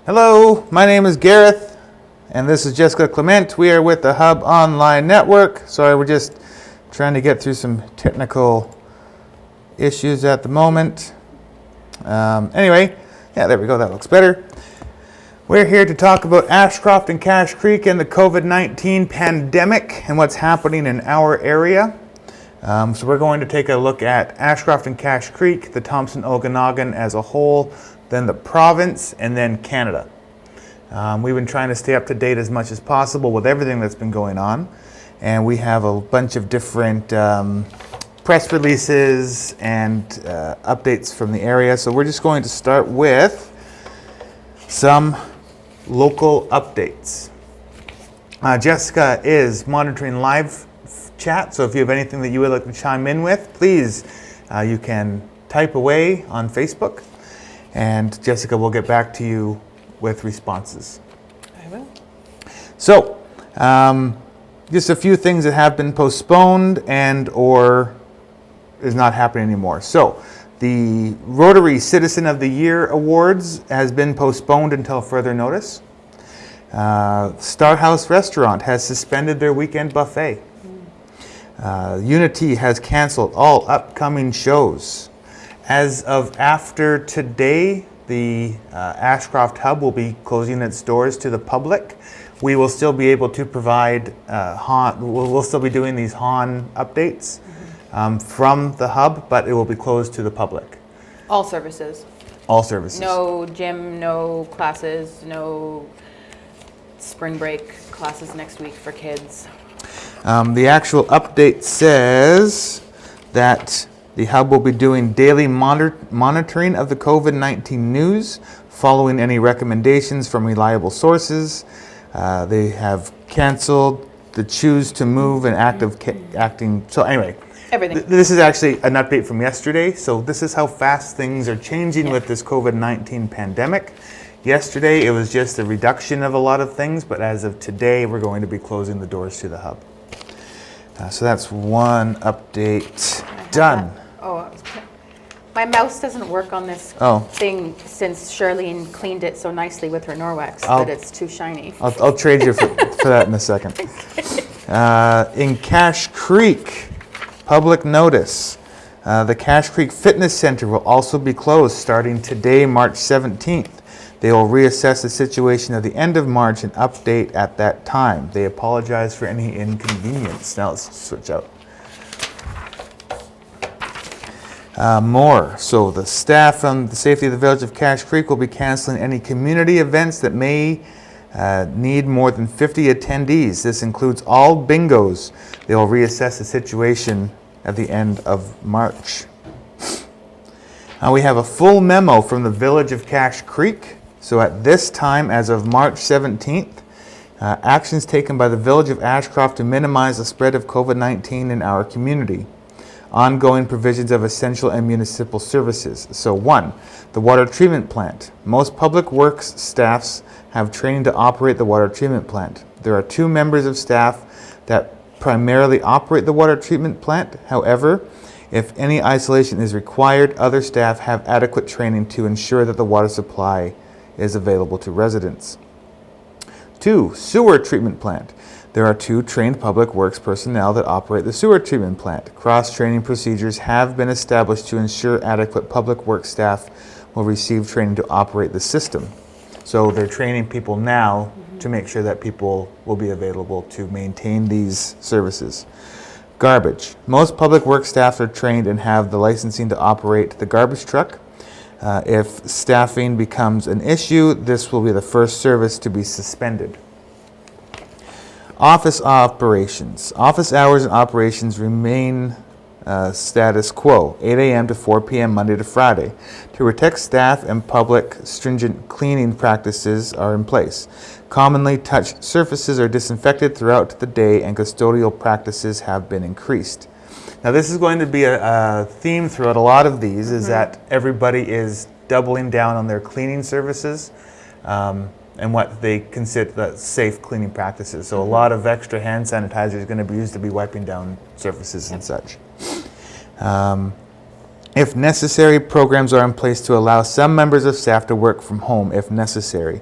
Hello, my name is Gareth, and this is Jessica Clement. We are with the Hub Online Network. Sorry, we're just trying to get through some technical issues at the moment. Anyway, there we go, that looks better. We're here to talk about Ashcroft and Cache Creek and the COVID-19 pandemic and what's happening in our area. So we're going to take a look at Ashcroft and Cache Creek, the Thompson Okanagan as a whole, then the province, and then Canada. We've been trying to stay up to date as much as possible with everything that's been going on. And we have a bunch of different press releases and updates from the area. So we're just going to start with some local updates. Jessica is monitoring live chat, so if you have anything that you would like to chime in with, please, you can type away on Facebook, and Jessica will get back to you with responses. I will. So, just a few things that have been postponed and or is not happening anymore. So, the Rotary Citizen of the Year Awards has been postponed until further notice. Star House Restaurant has suspended their weekend buffet. Unity has canceled all upcoming shows. As of after today, the Ashcroft Hub will be closing its doors to the public. We will still be able to provide HON, we'll still be doing these HON updates from the hub, but it will be closed to the public. All services. All services. No gym, no classes, no spring break classes next week for kids. The actual update says that the hub will be doing daily monitoring of the COVID-19 news, following any recommendations from reliable sources. They have canceled the choose to move and acting. So anyway, everything. This is actually an update from yesterday. So this is how fast things are changing with this COVID-19 pandemic. Yesterday, it was just a reduction of a lot of things, but as of today, we're going to be closing the doors to the hub. So that's one update done. My mouse doesn't work on this thing since Charlene cleaned it so nicely with her Norwex that it's too shiny. I'll trade you for that in a second. In Cache Creek, public notice. The Cache Creek Fitness Center will also be closed starting today, March 17th. They will reassess the situation at the end of March and update at that time. They apologize for any inconvenience. Now let's switch out. More. So the staff from the Safety of the Village of Cache Creek will be canceling any community events that may need more than 50 attendees. This includes all bingos. They will reassess the situation at the end of March. We have a full memo from the Village of Cache Creek. So at this time, as of March 17th, actions taken by the Village of Ashcroft to minimize the spread of COVID-19 in our community. Ongoing provisions of essential and municipal services. So 1, the water treatment plant. Most public works staffs have training to operate the water treatment plant. There are 2 members of staff that primarily operate the water treatment plant. However, if any isolation is required, other staff have adequate training to ensure that the water supply is available to residents. 2, sewer treatment plant. There are 2 trained public works personnel that operate the sewer treatment plant. Cross-training procedures have been established to ensure adequate public works staff will receive training to operate the system. So they're training people now to make sure that people will be available to maintain these services. Garbage. Most public works staff are trained and have the licensing to operate the garbage truck. If staffing becomes an issue, this will be the first service to be suspended. Office operations. Office hours and operations remain status quo, 8 a.m. to 4 p.m. Monday to Friday. To protect staff and public, stringent cleaning practices are in place. Commonly touched surfaces are disinfected throughout the day, and custodial practices have been increased. Now this is going to be a theme throughout a lot of these, is that everybody is doubling down on their cleaning services and what they consider the safe cleaning practices. So a lot of extra hand sanitizer is going to be used to be wiping down surfaces and such. If necessary, programs are in place to allow some members of staff to work from home if necessary.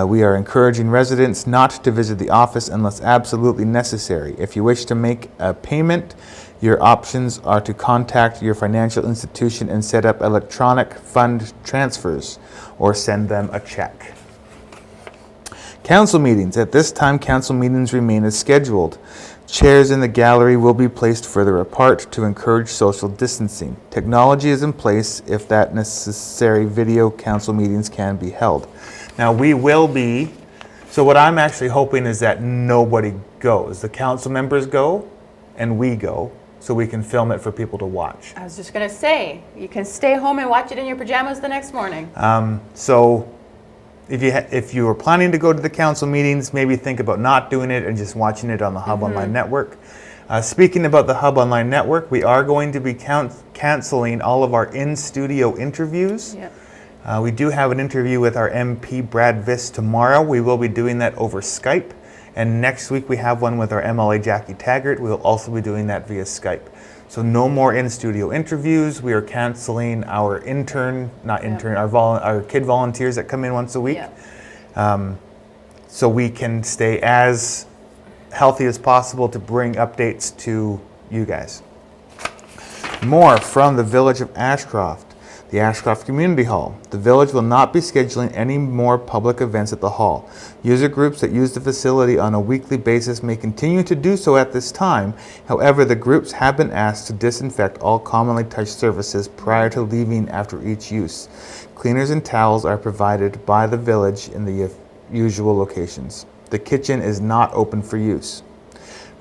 We are encouraging residents not to visit the office unless absolutely necessary. If you wish to make a payment, your options are to contact your financial institution and set up electronic fund transfers or send them a check. Council meetings. At this time, council meetings remain as scheduled. Chairs in the gallery will be placed further apart to encourage social distancing. Technology is in place if that necessary. Video council meetings can be held. Now we will be, so what I'm actually hoping is that nobody goes. The council members go and we go so we can film it for people to watch. I was just going to say, you can stay home and watch it in your pajamas the next morning. So if you were planning to go to the council meetings, maybe think about not doing it and just watching it on the Hub Online Network. Speaking about the Hub Online Network, we are going to be canceling all of our in-studio interviews. Yep. We do have an interview with our MP, Brad Viss, tomorrow. We will be doing that over Skype. And next week we have one with our MLA, Jackie Taggart. We'll also be doing that via Skype. So no more in-studio interviews. We are canceling our our kid volunteers that come in once a week. Yep. So we can stay as healthy as possible to bring updates to you guys. More from the Village of Ashcroft. The Ashcroft Community Hall. The village will not be scheduling any more public events at the hall. User groups that use the facility on a weekly basis may continue to do so at this time. However, the groups have been asked to disinfect all commonly touched surfaces prior to leaving after each use. Cleaners and towels are provided by the village in the usual locations. The kitchen is not open for use.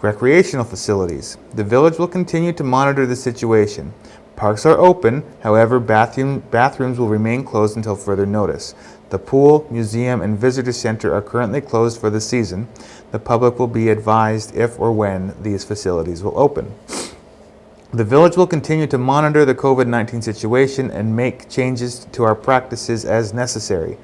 Recreational facilities. The village will continue to monitor the situation. Parks are open, however, bathrooms will remain closed until further notice. The pool, museum, and visitor center are currently closed for the season. The public will be advised if or when these facilities will open. The village will continue to monitor the COVID-19 situation and make changes to our practices as necessary.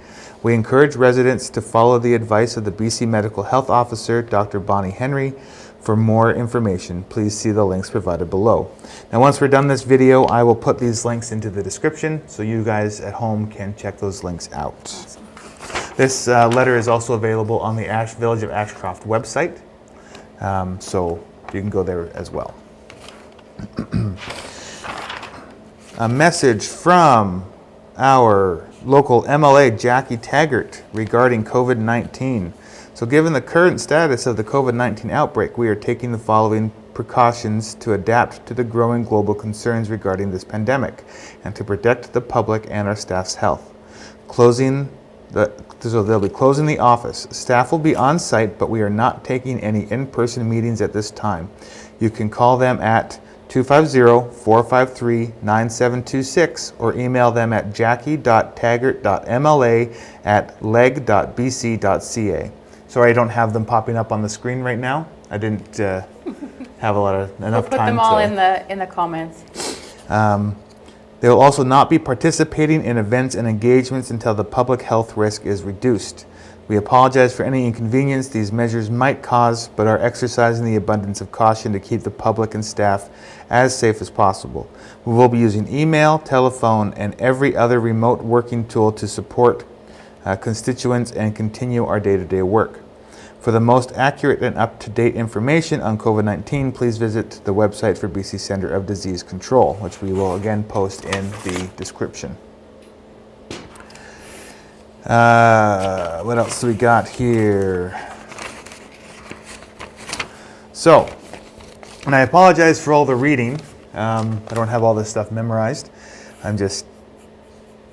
We encourage residents to follow the advice of the BC Medical Health Officer, Dr. Bonnie Henry. For more information, please see the links provided below. Now, once we're done this video, I will put these links into the description so you guys at home can check those links out. Awesome. This letter is also available on the Village of Ashcroft website, so you can go there as well. A message from our local MLA, Jackie Taggart, regarding COVID-19. So given the current status of the COVID-19 outbreak, we are taking the following precautions to adapt to the growing global concerns regarding this pandemic and to protect the public and our staff's health. So they'll be closing the office. Staff will be on site, but we are not taking any in-person meetings at this time. You can call them at 250-453-9726 or email them at jackie.taggart.mla@leg.bc.ca. Sorry, I don't have them popping up on the screen right now. I didn't have enough time to. We'll put them all in the comments. They will also not be participating in events and engagements until the public health risk is reduced. We apologize for any inconvenience these measures might cause, but are exercising the abundance of caution to keep the public and staff as safe as possible. We will be using email, telephone, and every other remote working tool to support constituents and continue our day-to-day work. For the most accurate and up-to-date information on COVID-19, please visit the website for BC Centre of Disease Control, which we will again post in the description. What else do we got here? So, and I apologize for all the reading. I don't have all this stuff memorized. I'm just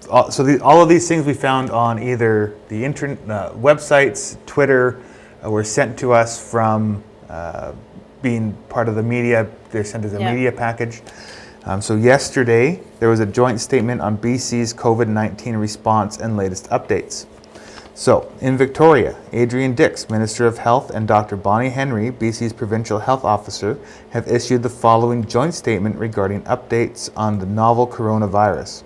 all of these things we found on either the websites, Twitter, were sent to us from being part of the media. They're sent as a media package. So yesterday, there was a joint statement on BC's COVID-19 response and latest updates. So, in Victoria, Adrian Dix, Minister of Health, and Dr. Bonnie Henry, BC's Provincial Health Officer, have issued the following joint statement regarding updates on the novel coronavirus.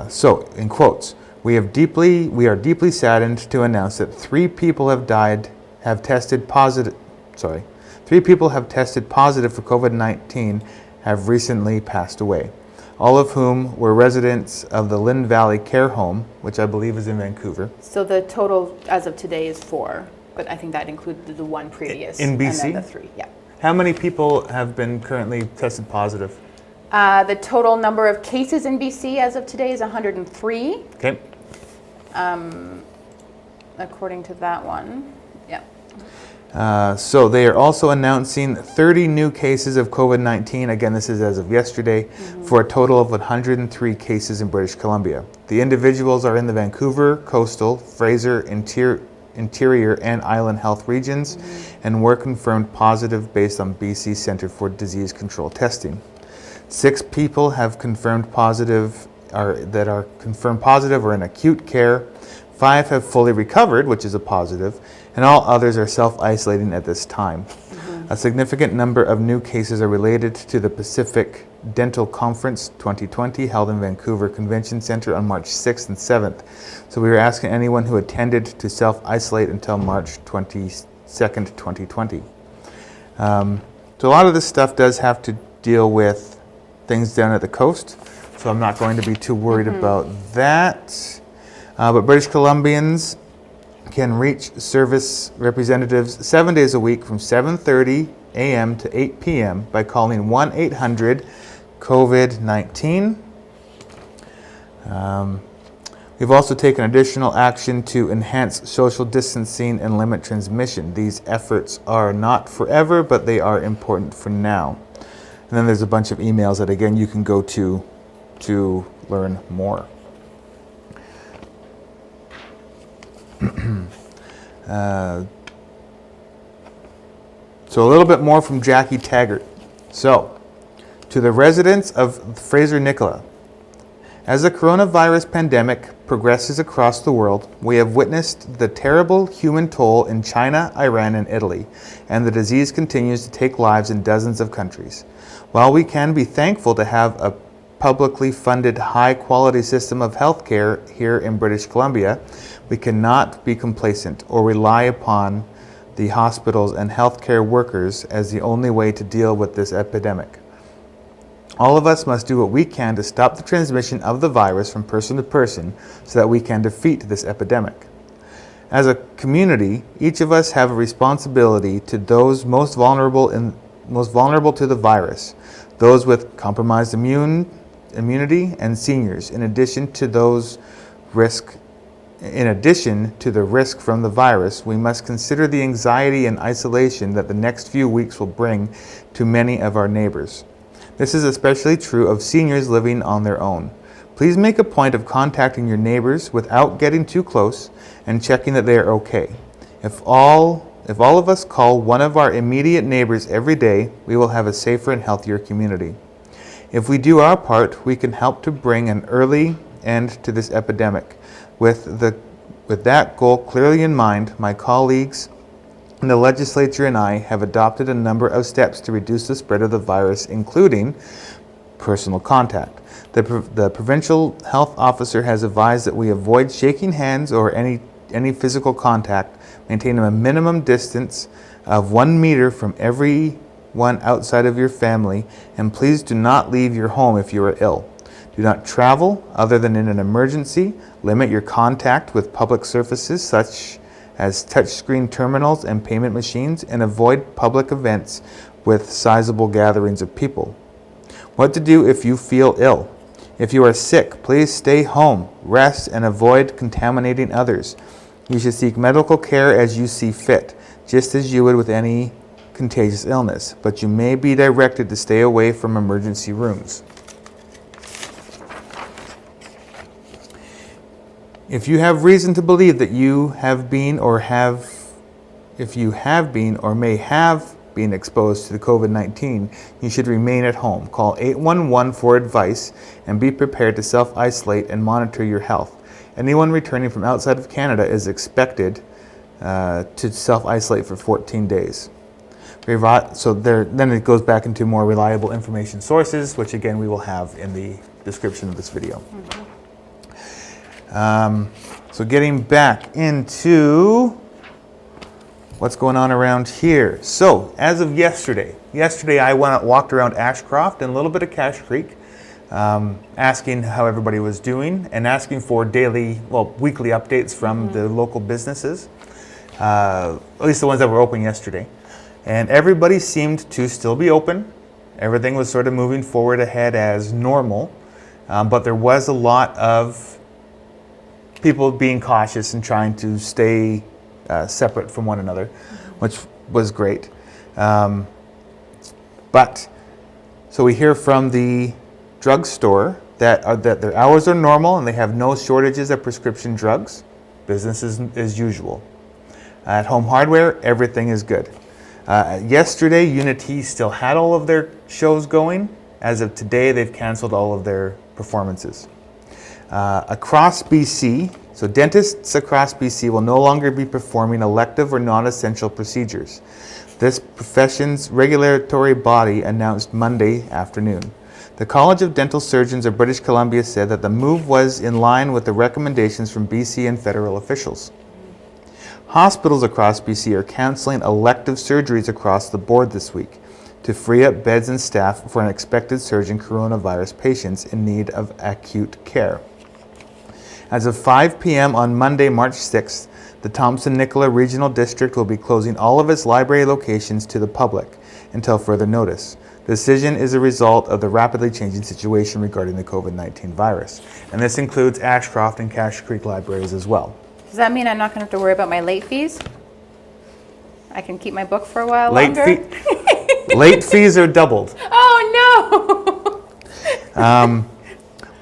So, in quotes, we are deeply saddened to announce that 3 people have tested positive for COVID-19 have recently passed away. all of whom were residents of the Lynn Valley Care Home, which I believe is in Vancouver. So the total as of today is 4, but I think that included the one previous. In BC? And then the 3, yeah. How many people have been currently tested positive? The total number of cases in BC as of today is 103. Okay. According to that one, yeah. So they are also announcing 30 new cases of COVID-19. Again, this is as of yesterday, for a total of 103 cases in British Columbia. The individuals are in the Vancouver, Coastal, Fraser, Interior, and Island Health regions, and were confirmed positive based on BC Centre for Disease Control testing. 6 people have confirmed positive, that are confirmed positive or in acute care. 5 have fully recovered, which is a positive, and all others are self-isolating at this time. A significant number of new cases are related to the Pacific Dental Conference 2020 held in Vancouver Convention Centre on March 6th and 7th. So we were asking anyone who attended to self-isolate until March 22nd, 2020. So a lot of this stuff does have to deal with things down at the coast, so I'm not going to be too worried about that. But British Columbians can reach service representatives 7 days a week from 7:30 a.m. to 8 p.m. by calling 1-800-COVID-19. We've also taken additional action to enhance social distancing and limit transmission. These efforts are not forever, but they are important for now. And then there's a bunch of emails that, again, you can go to learn more. So a little bit more from Jackie Taggart. So, to the residents of Fraser Nicola, as the coronavirus pandemic progresses across the world, we have witnessed the terrible human toll in China, Iran, and Italy, and the disease continues to take lives in dozens of countries. While we can be thankful to have a publicly funded high-quality system of healthcare here in British Columbia, we cannot be complacent or rely upon the hospitals and healthcare workers as the only way to deal with this epidemic. All of us must do what we can to stop the transmission of the virus from person to person so that we can defeat this epidemic. As a community, each of us have a responsibility to those most vulnerable to the virus, those with compromised immunity and seniors, in addition to the risk from the virus. We must consider the anxiety and isolation that the next few weeks will bring to many of our neighbors. This is especially true of seniors living on their own. Please make a point of contacting your neighbors without getting too close and checking that they are okay. If all of us call one of our immediate neighbors every day, we will have a safer and healthier community. If we do our part, we can help to bring an early end to this epidemic. With that goal clearly in mind, my colleagues in the legislature and I have adopted a number of steps to reduce the spread of the virus, including personal contact. The provincial health officer has advised that we avoid shaking hands or any physical contact, maintain a minimum distance of 1 meter from everyone outside of your family, and please do not leave your home if you are ill. Do not travel other than in an emergency. Limit your contact with public surfaces such as touchscreen terminals and payment machines, and avoid public events with sizable gatherings of people. What to do if you feel ill? If you are sick, please stay home, rest, and avoid contaminating others. You should seek medical care as you see fit, just as you would with any contagious illness, but you may be directed to stay away from emergency rooms. If you have reason to believe that you have been or may have been exposed to the COVID-19, you should remain at home. Call 811 for advice and be prepared to self-isolate and monitor your health. Anyone returning from outside of Canada is expected to self-isolate for 14 days. So then it goes back into more reliable information sources, which again we will have in the description of this video. So getting back into what's going on around here. So as of yesterday I walked around Ashcroft and a little bit of Cache Creek. asking how everybody was doing and asking for weekly updates from the local businesses, at least the ones that were open yesterday. And everybody seemed to still be open. Everything was sort of moving forward ahead as normal, but there was a lot of people being cautious and trying to stay separate from one another, which was great. So we hear from the drugstore that their hours are normal and they have no shortages of prescription drugs. Business as usual. At Home Hardware, everything is good. Yesterday, Unity still had all of their shows going. As of today, they've canceled all of their performances. Across BC, so dentists across BC will no longer be performing elective or non-essential procedures. This profession's regulatory body announced Monday afternoon. The College of Dental Surgeons of British Columbia said that the move was in line with the recommendations from BC and federal officials. Hospitals across BC are canceling elective surgeries across the board this week to free up beds and staff for an expected surge in coronavirus patients in need of acute care. As of 5 p.m. on Monday, March 6th, the Thompson-Nicola Regional District will be closing all of its library locations to the public until further notice. The decision is a result of the rapidly changing situation regarding the COVID-19 virus. And this includes Ashcroft and Cache Creek libraries as well. Does that mean I'm not going to have to worry about my late fees? I can keep my book for a while longer? Late fees are doubled. Oh no!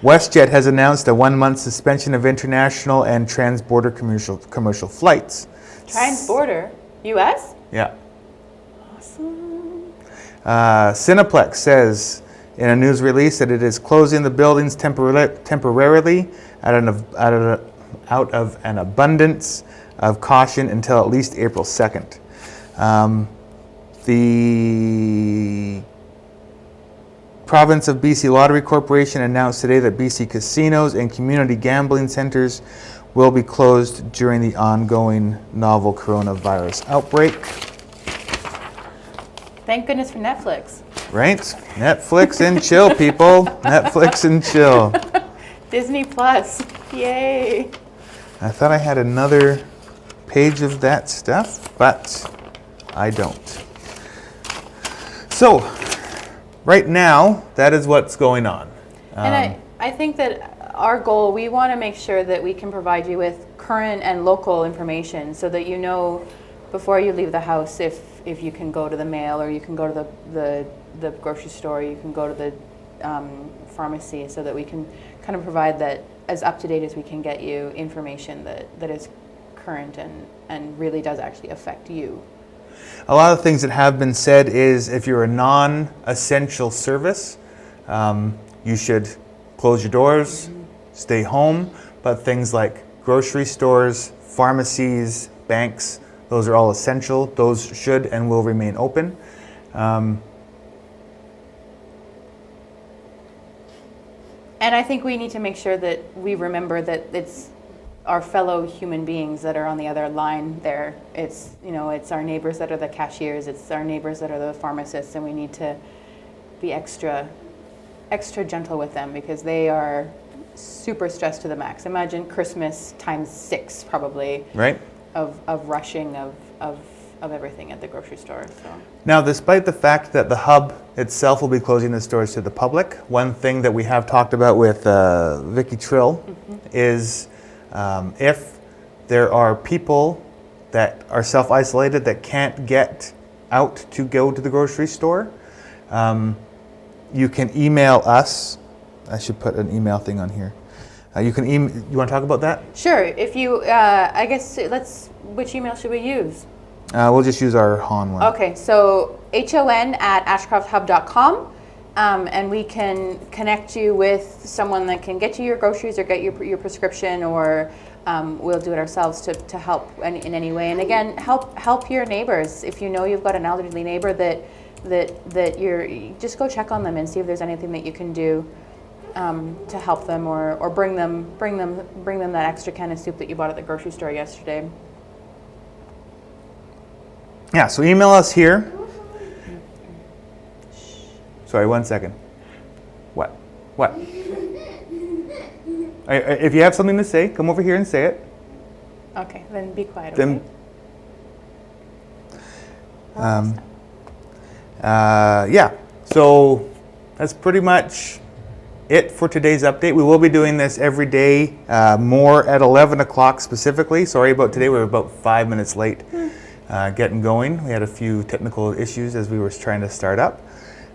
WestJet has announced a 1-month suspension of international and transborder commercial flights. Transborder? U.S.? Yeah. Awesome. Cineplex says in a news release that it is closing the buildings temporarily out of an abundance of caution until at least April 2nd. The Province of BC Lottery Corporation announced today that BC casinos and community gambling centers will be closed during the ongoing novel coronavirus outbreak. Thank goodness for Netflix. Right? Netflix and chill, people. Netflix and chill. Disney Plus. Yay. I thought I had another page of that stuff, but I don't. So, right now, that is what's going on. And I think that our goal, we want to make sure that we can provide you with current and local information so that you know before you leave the house if you can go to the mail or you can go to the grocery store, you can go to the pharmacy, so that we can kind of provide that as up to date as we can get you information that is current and really does actually affect you. A lot of things that have been said is if you're a non-essential service, you should close your doors, stay home, but things like grocery stores, pharmacies, banks, those are all essential. Those should and will remain open. And I think we need to make sure that we remember that it's our fellow human beings that are on the other line there. It's our neighbors that are the cashiers, it's our neighbors that are the pharmacists, and we need to be extra gentle with them because they are super stressed to the max. Imagine Christmas times 6 probably. Right. Of rushing of everything at the grocery store. So. Now, despite the fact that the hub itself will be closing the stores to the public, one thing that we have talked about with Vicky Trill is if there are people that are self-isolated that can't get out to go to the grocery store, you can email us. I should put an email thing on here. You can email. You want to talk about that? Sure. If you, I guess which email should we use? We'll just use our HON one. Okay, so HON@ashcrofthub.com, and we can connect you with someone that can get you your groceries or get your prescription, or we'll do it ourselves to help in any way. And again, help your neighbors. If you know you've got an elderly neighbor that you just go check on them and see if there's anything that you can do to help them, or bring them that extra can of soup that you bought at the grocery store yesterday. Yeah, so email us here. Sorry, 1 second. What? What? If you have something to say, come over here and say it. Okay, then be quiet. Then, Okay? yeah. So that's pretty much it for today's update. We will be doing this every day, more at 11 o'clock specifically. Sorry about today. We were about 5 minutes late getting going. We had a few technical issues as we were trying to start up.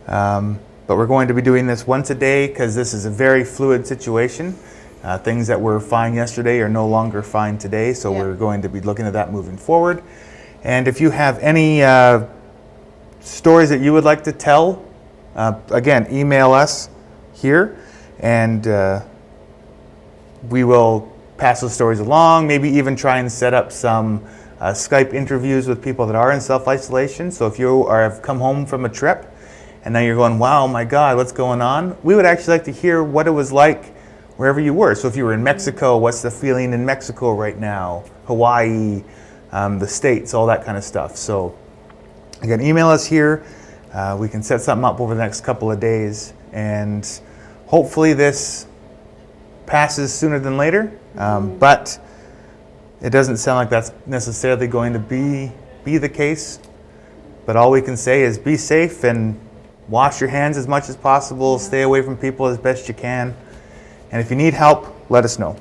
But we're going to be doing this once a day because this is a very fluid situation. Things that were fine yesterday are no longer fine today, so we're going to be looking at that moving forward. And if you have any stories that you would like to tell, again, email us here, and we will pass those stories along, maybe even try and set up some Skype interviews with people that are in self-isolation. So if you have come home from a trip, and now you're going, wow, my God, what's going on? We would actually like to hear what it was like wherever you were. So if you were in Mexico, what's the feeling in Mexico right now? Hawaii, the States, all that kind of stuff. So again, email us here. We can set something up over the next couple of days. And hopefully this passes sooner than later. But it doesn't sound like that's necessarily going to be the case. But all we can say is be safe and wash your hands as much as possible. Stay away from people as best you can. And if you need help, let us know.